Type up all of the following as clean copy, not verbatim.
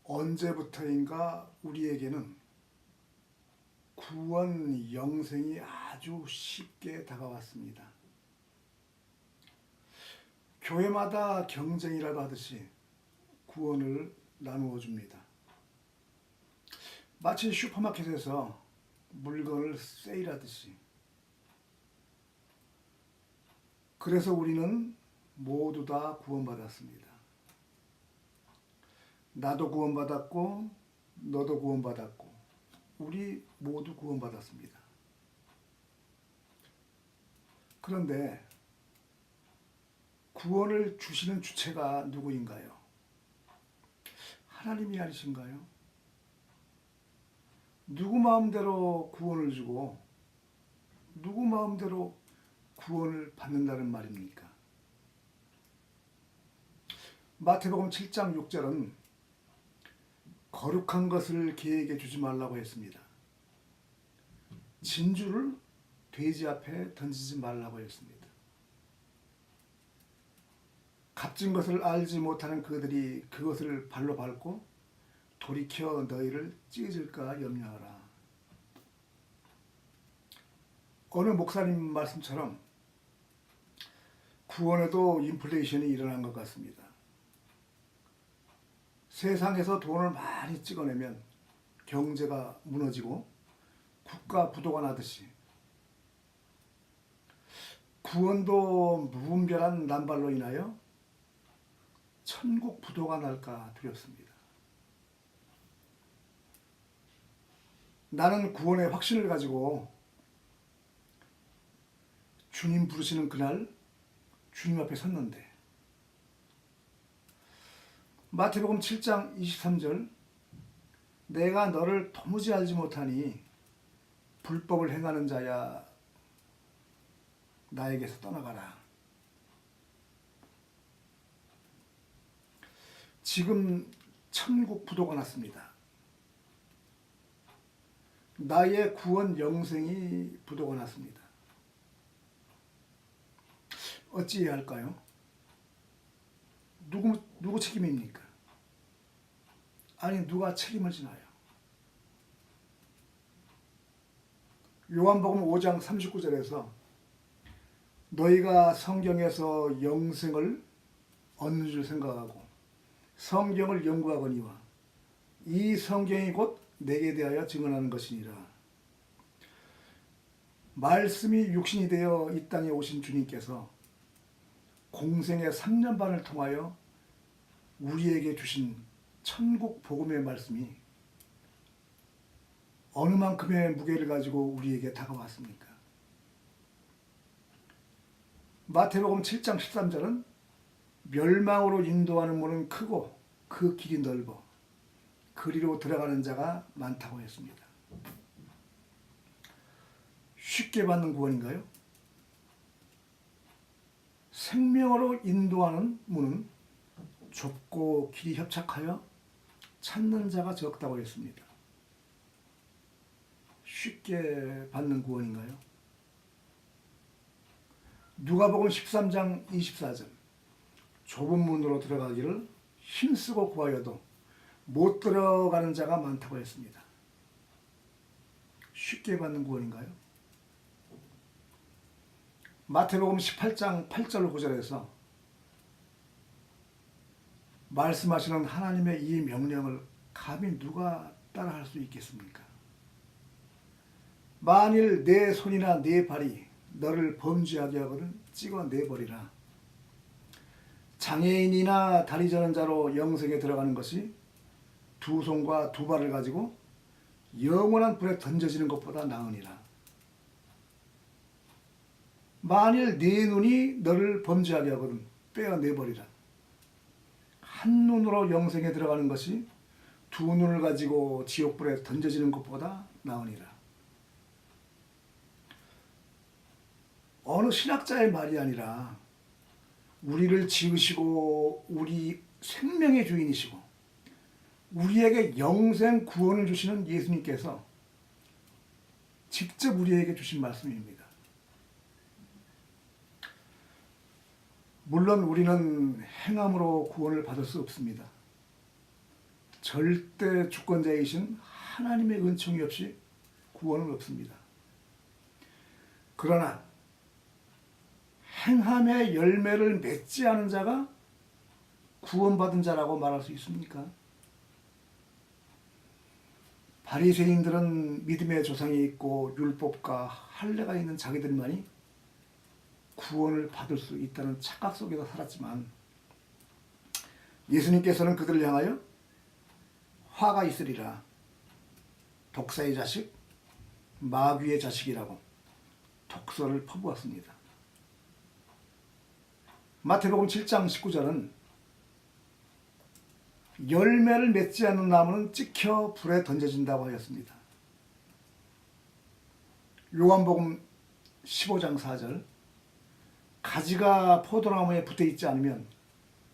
언제부터인가 우리에게는 구원 영생이 아주 쉽게 다가왔습니다. 교회마다 경쟁이라도 하듯이 구원을 나누어 줍니다. 마치 슈퍼마켓에서 물건을 세일하듯이. 그래서 우리는 모두 다 구원받았습니다. 나도 구원받았고 너도 구원받았고 우리 모두 구원받았습니다. 그런데 구원을 주시는 주체가 누구인가요? 하나님이 아니신가요? 누구 마음대로 구원을 주고 누구 마음대로 구원을 받는다는 말입니까? 마태복음 7장 6절은 거룩한 것을 개에게 주지 말라고 했습니다. 진주를 돼지 앞에 던지지 말라고 했습니다. 값진 것을 알지 못하는 그들이 그것을 발로 밟고 돌이켜 너희를 찢을까 염려하라. 어느 목사님 말씀처럼 구원에도 인플레이션이 일어난 것 같습니다. 세상에서 돈을 많이 찍어내면 경제가 무너지고 국가 부도가 나듯이 구원도 무분별한 난발로 인하여 천국 부도가 날까 두렵습니다. 나는 구원의 확신을 가지고 주님 부르시는 그날 주님 앞에 섰는데 마태복음 7장 23절 내가 너를 도무지 알지 못하니 불법을 행하는 자야 나에게서 떠나가라. 지금 천국 부도가 났습니다. 나의 구원 영생이 부도가 났습니다. 어찌해야 할까요? 누구 책임입니까? 아니 누가 책임을 지나요? 요한복음 5장 39절에서 너희가 성경에서 영생을 얻는 줄 생각하고 성경을 연구하거니와 이 성경이 곧 내게 대하여 증언하는 것이니라. 말씀이 육신이 되어 이 땅에 오신 주님께서 공생의 3년 반을 통하여 우리에게 주신 천국 복음의 말씀이 어느 만큼의 무게를 가지고 우리에게 다가왔습니까? 마태복음 7장 13절은 멸망으로 인도하는 문은 크고 그 길이 넓어 그리로 들어가는 자가 많다고 했습니다. 쉽게 받는 구원인가요? 생명으로 인도하는 문은 좁고 길이 협착하여 찾는 자가 적다고 했습니다. 쉽게 받는 구원인가요? 누가복음 13장 24절 좁은 문으로 들어가기를 힘쓰고 구하여도 못 들어가는 자가 많다고 했습니다. 쉽게 받는 구원인가요? 마태복음 18장 8절 9절에서 말씀하시는 하나님의 이 명령을 감히 누가 따라할 수 있겠습니까? 만일 내 손이나 내 발이 너를 범죄하게 하거든 찍어내버리라. 장애인이나 다리 저는 자로 영생에 들어가는 것이 두 손과 두 발을 가지고 영원한 불에 던져지는 것보다 나으니라. 만일 네 눈이 너를 범죄하게 하거든 빼어내버리라. 한 눈으로 영생에 들어가는 것이 두 눈을 가지고 지옥불에 던져지는 것보다 나으니라. 어느 신학자의 말이 아니라 우리를 지으시고 우리 생명의 주인이시고 우리에게 영생 구원을 주시는 예수님께서 직접 우리에게 주신 말씀입니다. 물론 우리는 행함으로 구원을 받을 수 없습니다. 절대 주권자이신 하나님의 은총이 없이 구원은 없습니다. 그러나 행함의 열매를 맺지 않은 자가 구원받은 자라고 말할 수 있습니까? 바리새인들은 믿음의 조상이 있고 율법과 할례가 있는 자기들만이 구원을 받을 수 있다는 착각 속에서 살았지만 예수님께서는 그들을 향하여 화가 있으리라, 독사의 자식, 마귀의 자식이라고 독설을 퍼부었습니다. 마태복음 7장 19절은 열매를 맺지 않는 나무는 찍혀 불에 던져진다고 하였습니다. 요한복음 15장 4절, 가지가 포도나무에 붙어있지 않으면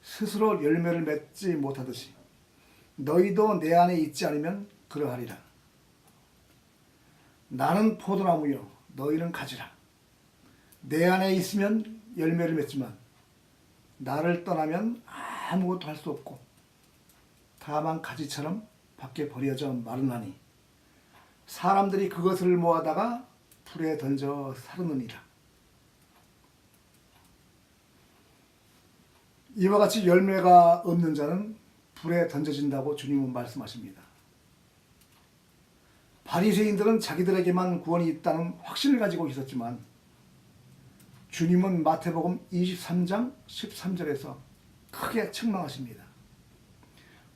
스스로 열매를 맺지 못하듯이 너희도 내 안에 있지 않으면 그러하리라. 나는 포도나무요 너희는 가지라. 내 안에 있으면 열매를 맺지만 나를 떠나면 아무것도 할 수 없고 다만 가지처럼 밖에 버려져 마르나니 사람들이 그것을 모아다가 불에 던져 사르느니라. 이와 같이 열매가 없는 자는 불에 던져진다고 주님은 말씀하십니다. 바리새인들은 자기들에게만 구원이 있다는 확신을 가지고 있었지만 주님은 마태복음 23장 13절에서 크게 책망하십니다.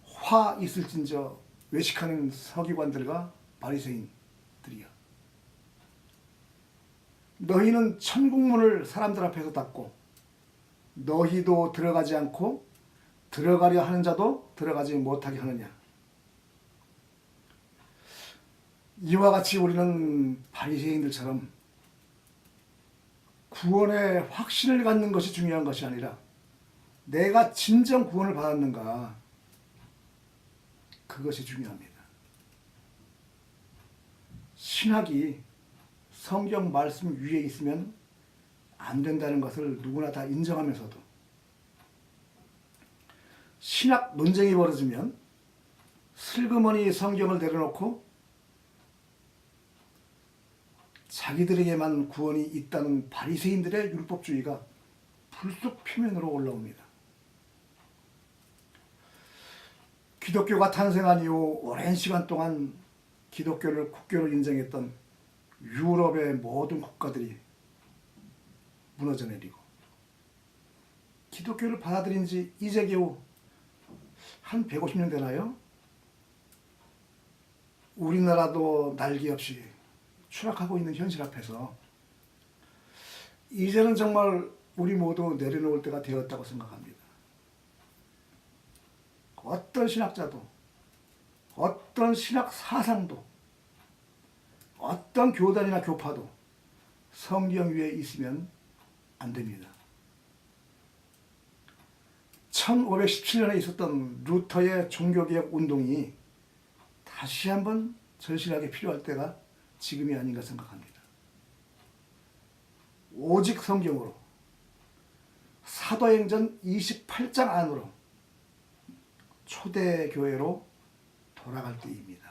화 있을진저 외식하는 서기관들과 바리새인들이여, 너희는 천국문을 사람들 앞에서 닫고 너희도 들어가지 않고 들어가려 하는 자도 들어가지 못하게 하느냐. 이와 같이 우리는 바리새인들처럼 구원의 확신을 갖는 것이 중요한 것이 아니라 내가 진정 구원을 받았는가, 그것이 중요합니다. 신학이 성경 말씀 위에 있으면 안 된다는 것을 누구나 다 인정하면서도 신학 논쟁이 벌어지면 슬그머니 성경을 내려놓고 자기들에게만 구원이 있다는 바리새인들의 율법주의가 불쑥 표면으로 올라옵니다. 기독교가 탄생한 이후 오랜 시간 동안 기독교를 국교로 인정했던 유럽의 모든 국가들이 무너져 내리고 기독교를 받아들인 지 이제 겨우 한 150년 되나요? 우리나라도 날개 없이 추락하고 있는 현실 앞에서 이제는 정말 우리 모두 내려놓을 때가 되었다고 생각합니다. 어떤 신학자도, 어떤 신학 사상도, 어떤 교단이나 교파도 성경 위에 있으면 안 됩니다. 1517년에 있었던 루터의 종교개혁 운동이 다시 한번 절실하게 필요할 때가 지금이 아닌가 생각합니다. 오직 성경으로, 사도행전 28장 안으로 초대교회로 돌아갈 때입니다.